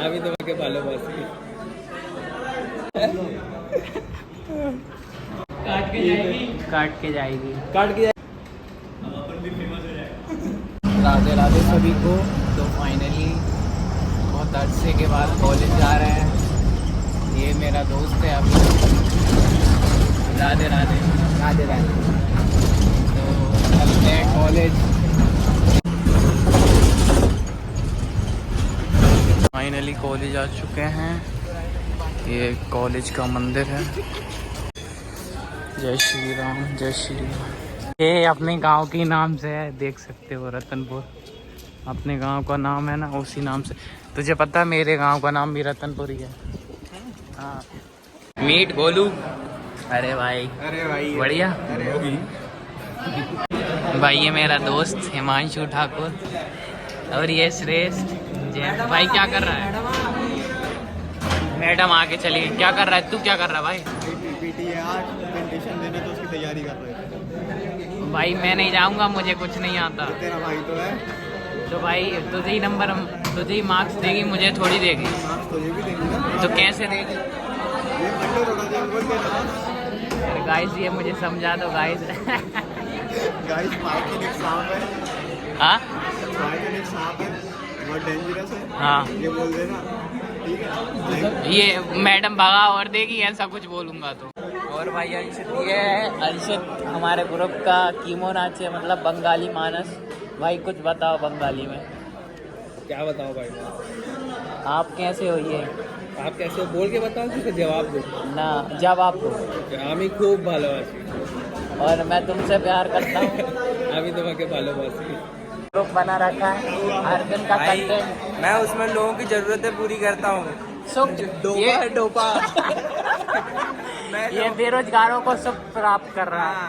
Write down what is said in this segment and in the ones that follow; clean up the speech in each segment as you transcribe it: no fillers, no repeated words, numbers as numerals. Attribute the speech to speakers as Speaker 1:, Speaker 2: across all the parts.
Speaker 1: আমি তোমাকে ভালোবাসি। काट के जाएगी, काट के जाएगी, काट के जाएगी। राधे राधे सभी को। तो फाइनली बहुत अरसे के बाद कॉलेज जा रहे हैं। ये मेरा दोस्त है अभी। राधे राधे राधे राधे। तो चलते हैं कॉलेज। फाइनली कॉलेज आ चुके हैं। ये कॉलेज का मंदिर है। जय श्री राम, जय श्री राम। ये अपने गांव के नाम से है, देख सकते हो, रतनपुर। अपने गांव का नाम है ना, उसी नाम से। तुझे पता है मेरे गांव का नाम भी रतनपुर ही है। हाँ। मीट गोलू। अरे भाई बढ़िया। भाई ये मेरा दोस्त हिमांशु ठाकुर और ये श्रेष्ठ जैन। भाई क्या कर रहा है? मैडम आके चली गई। क्या कर रहा है तू? क्या कर रहा है भाई? देने तो उसकी तैयारी कर रहे हैं। भाई मैं नहीं जाऊंगा, मुझे कुछ नहीं आता। तेरा भाई तो है। तो भाई तुझे ही नंबर, तुझे ही मार्क्स देगी, मुझे थोड़ी देगी। मार्क्स तुझे भी देगी ना। तो कैसे देगी? गाइस ये मुझे समझा दो गाइस। गाइस फाइटिंग एक सांप है। हाँ फाइटिंग एक सांप है, बहुत डेंजरस है। हाँ ये बोल देना, ठीक है? ये मैडम भगा और देगी, ऐसा कुछ बोलूंगा तो। और भाई अंशित, ये है अंशित हमारे ग्रुप का कीमो नाचे, मतलब बंगाली मानस। भाई कुछ बताओ बंगाली में। क्या बताओ भाई? आप कैसे हो? ये आप कैसे हो बोल के बताओ कि जवाब दो ना। जवाब दो। আমি খুব ভালোবাসি और मैं तुमसे प्यार करता हूँ। আমি তোমাকে ভালোবাসি। ग्रुप बना रखा है हर दिन का कंटेंट। मैं उसमें लोगों की जरूरतें पूरी करता हूँ। ये डोपा। ये बेरोजगारों को सुख प्राप्त कर रहा है।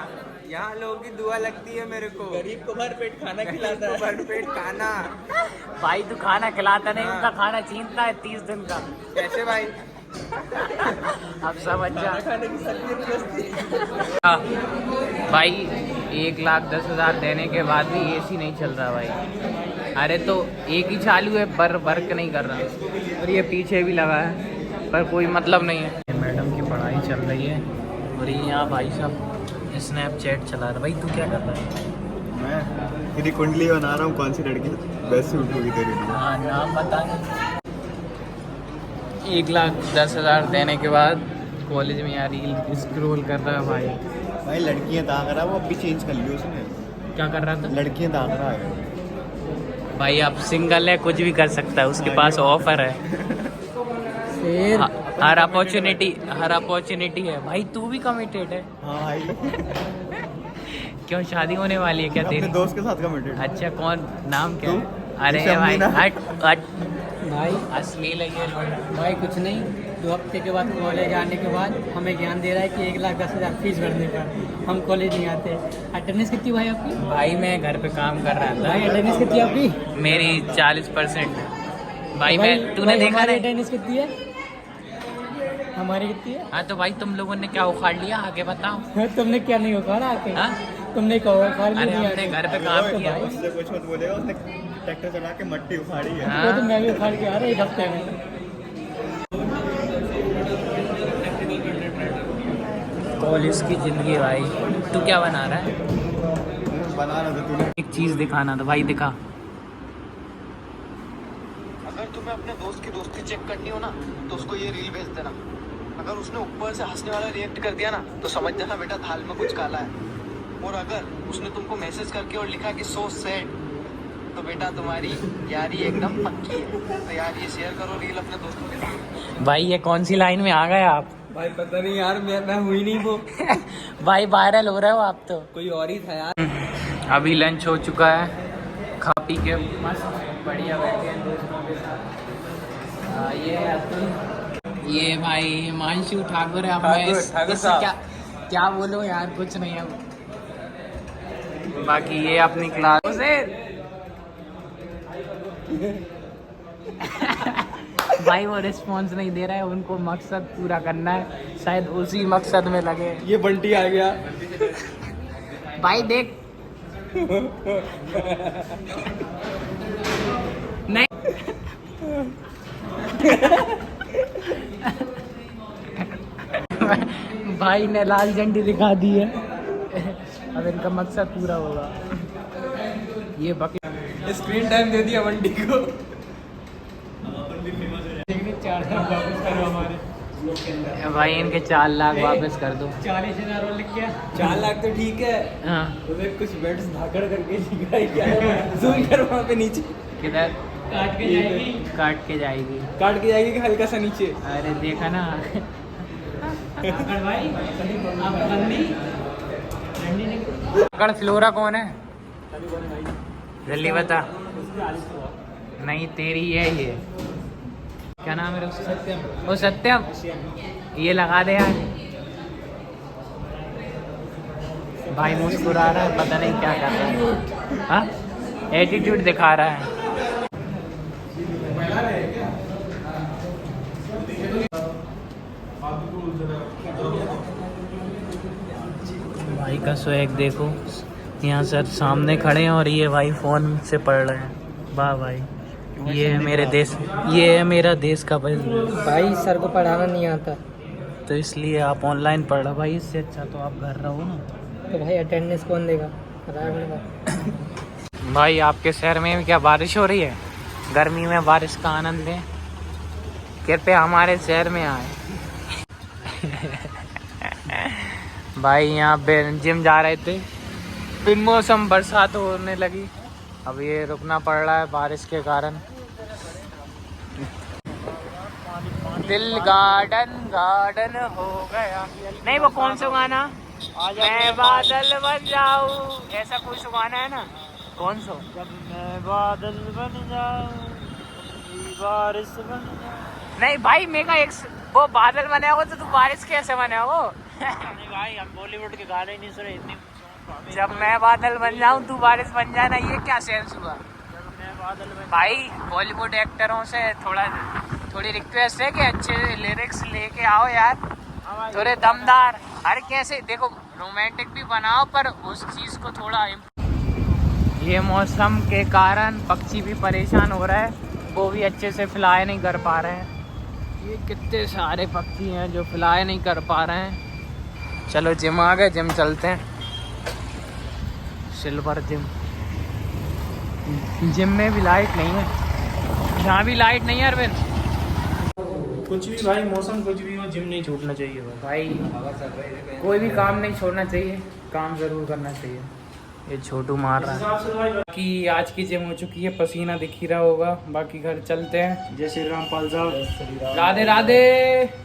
Speaker 1: यहाँ लोगों की दुआ लगती है मेरे को। गरीब को भर पेट खाना खिलाता है। भर पेट खाना। भाई तू खाना खिलाता नहीं, उनका खाना छीनता है 30 दिन का। कैसे भाई? अब समझ जा। खाने की भाई 1,10,000 देने के बाद भी एसी नहीं चल रहा भाई। अरे तो एक ही चालू है पर वर्क नहीं कर रहा। और ये पीछे भी लगा है पर कोई मतलब नहीं है। मैडम की पढ़ाई चल रही है और ये यहाँ भाई साहब स्नैपचैट चला रहा है। भाई तू क्या कर रहा है?
Speaker 2: मैं तेरी कुंडली बना रहा हूँ, कौन सी लड़की बेस्ट सूट होगी तेरे लिए।
Speaker 1: हाँ नाम बता। 1,10,000 देने के बाद कॉलेज में यार रील स्क्रॉल कर रहा है भाई।
Speaker 2: भाई लड़कियाँ दाग रहा है, वो अभी चेंज कर लियो उसने।
Speaker 1: क्या कर रहा था?
Speaker 2: लड़कियाँ दाग रहा है
Speaker 1: भाई। अब सिंगल है, कुछ भी कर सकता है, उसके पास ऑफर है। हर अपॉर्चुनिटी है भाई। तू भी कमिटेड है? हाँ भाई। क्यों शादी होने वाली है क्या तेरी?
Speaker 2: अपने दोस्त के साथ कमिटेड।
Speaker 1: अच्छा कौन? नाम क्या है? अरे भाई हट हट भाई, अश्लील है ये।
Speaker 3: भाई कुछ नहीं, 2 हफ्ते के बाद कॉलेज आने के बाद हमें ज्ञान दे रहा है कि 1,10,000 फीस भरने का। हम कॉलेज नहीं आते। अटेंडेंस कितनी भाई आपकी?
Speaker 1: भाई मैं घर पे काम कर रहा था।
Speaker 3: भाई अटेंडेंस कितनी है आपकी?
Speaker 1: मेरी 40%। भाई मैं तूने देखा
Speaker 3: हमारी
Speaker 1: नहीं?
Speaker 3: अटेंडेंस कितनी है? हमारी कितनी है?
Speaker 1: हाँ तो भाई तुम लोगों ने क्या उखाड़ लिया आगे बताओ।
Speaker 3: तुमने क्या नहीं उखाड़ा आके?
Speaker 1: हाँ?
Speaker 3: तुमने क्या उखाड़
Speaker 1: अरे हमने घर पे काम किया।
Speaker 2: उससे कुछ मत बोलेगा, उसने ट्रैक्टर चला के मट्टी उखाड़ी है।
Speaker 1: हाँ?
Speaker 3: वो तो मैं भी उखाड़ के आ रहा 1 हफ्ते में।
Speaker 1: कॉलेज की जिंदगी भाई। तू क्या बना रहा है?
Speaker 2: बना रहा था तूने।
Speaker 1: एक चीज दिखाना था भाई, दिखा।
Speaker 4: अगर तुम्हें अपने दोस्त की दोस्ती चेक करनी हो ना तो उसको ये रील भेज देना। अगर उसने ऊपर से हंसने वाला रिएक्ट कर दिया ना तो समझ जाना बेटा थाल में कुछ काला है। और अगर उसने तुमको मैसेज करके और लिखा कि सो सैड तो बेटा तुम्हारी यारी एकदम पक्की है। तो यार ये शेयर करो रील अपने दोस्तों के साथ।
Speaker 1: भाई ये कौन सी लाइन में आ गए आप?
Speaker 3: भाई पता नहीं यार, मैं हुई नहीं वो।
Speaker 1: भाई वायरल हो रहे हो आप तो।
Speaker 3: कोई और ही था यार।
Speaker 1: अभी लंच हो चुका है, खा पी के मस्त बढ़िया बैठे हैं दोस्तों के साथ। ये है अतुल, ये भाई हिमांशु ठाकुर है। अब मैं इससे क्या बोलूं यार, कुछ नहीं है। बाकी ये अपनी क्लास भाई वो रिस्पॉन्स नहीं दे रहा है, उनको मकसद पूरा करना है, शायद उसी मकसद में लगे।
Speaker 3: ये बंटी आ गया
Speaker 1: भाई देख। नहीं
Speaker 3: भाई ने लाल झंडी दिखा दी है। अब इनका मकसद पूरा होगा। ये बकरी
Speaker 2: स्क्रीन टाइम दे दिया मंडी को।
Speaker 3: 4 लाख वापस करो हमारे। भाई इनके 4 लाख वापस कर दो। 40,000 और लिख गया।
Speaker 2: 4 लाख तो ठीक है।
Speaker 3: हाँ
Speaker 2: तुम्हें कुछ बेट्स धाकड़ करके लिखा है क्या? जूम कर वहाँ पे नीचे।
Speaker 3: किधर? काट के जाएगी। काट के जाएगी।
Speaker 2: काट के जाएगी कि हल्का सा नीचे?
Speaker 3: अरे देखा ना। भाई आप बंदी अगर फ्लोरा कौन है? जल्दी बता। नहीं तेरी है ये। क्या नाम है उसका? सत्यम। वो सत्यम ये लगा दे यार। भाई मुस्कुरा रहा है, पता नहीं क्या कर रहा है। हाँ एटीट्यूड दिखा रहा है। भाई का स्वैग देखो। यहाँ सर सामने खड़े हैं और ये भाई फोन से पढ़ रहे हैं। वाह भाई ये है मेरे देश, ये है मेरा देश का भाई। सर को पढ़ाना नहीं आता तो इसलिए आप ऑनलाइन पढ़ रहे हो। भाई इससे अच्छा तो आप घर रहो ना। तो भाई अटेंडेंस कौन देगा? भाई आपके शहर में क्या बारिश हो रही है? गर्मी में बारिश का आनंद लें। कृपया हमारे शहर में आए। भाई यहाँ पे जिम जा रहे थे, बिन मौसम बरसात होने लगी। अब ये रुकना पड़ रहा है बारिश के कारण। दिल गार्डन गार्डन हो गया। नहीं वो कौन सा गाना? मैं बादल बन जाऊं, ऐसा कुछ गाना है ना? कौन सा? जब मैं बादल बन जाऊं बारिश बन जाऊं। नहीं भाई मेरा एक वो बादल बने हो तो तू बारिश कैसे बने हो? भाई हम बॉलीवुड के गाने नहीं सुने इतनी। जब मैं बादल बन जाऊं तू बारिश बन जाना, ये क्या सेंस हुआ? भाई बॉलीवुड एक्टरों से थोड़ी रिक्वेस्ट है कि अच्छे लिरिक्स लेके आओ यार, थोड़े दमदार। अरे कैसे देखो रोमांटिक भी बनाओ पर उस चीज को थोड़ा। ये मौसम के कारण पक्षी भी परेशान हो रहा है, वो भी अच्छे से फ्लाई नहीं कर पा रहे हैं। ये कितने सारे पक्षी हैं जो फ्लाई नहीं कर पा रहे हैं। चलो जिम आ गए, जिम चलते हैं। सिल्वर जिम में भी लाइट नहीं है, यहाँ भी लाइट नहीं है अरविंद। कुछ भी भाई मौसम कुछ भी हो, जिम नहीं छूटना चाहिए भाई। कोई भी काम नहीं छोड़ना चाहिए, काम जरूर करना चाहिए। ये छोटू मार रहा है। बाकी आज की जिम हो चुकी है, पसीना दिख ही रहा होगा। बाकी घर चलते हैं। जय श्री राम पाल साहब। राधे राधे।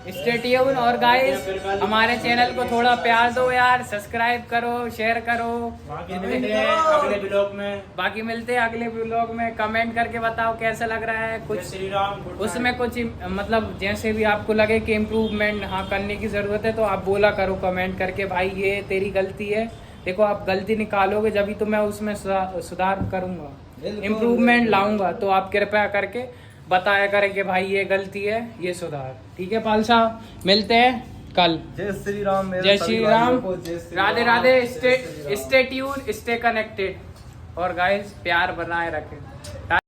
Speaker 3: Stay tune. और गाइस हमारे चैनल को थोड़ा प्यार दो यार, सब्सक्राइब करो, शेयर करो। बाकी मिलते हैं अगले ब्लॉग में। कमेंट करके बताओ कैसा लग रहा है। कुछ श्री राम उसमें कुछ मतलब जैसे भी आपको लगे कि इम्प्रूवमेंट हाँ करने की जरूरत है तो आप बोला करो कमेंट करके, भाई ये तेरी गलती है। देखो आप गलती निकालोगे जब भी तो मैं उसमें सुधार करूंगा, इम्प्रूवमेंट लाऊंगा। तो आप कृपया करके बताया करें कि भाई ये गलती है, ये सुधार। ठीक है पाल साहब, मिलते हैं कल। जय श्री राम। जय Shri Ram. Radhe Radhe. Stay tune, stay connected और गाइस प्यार बनाए रखें।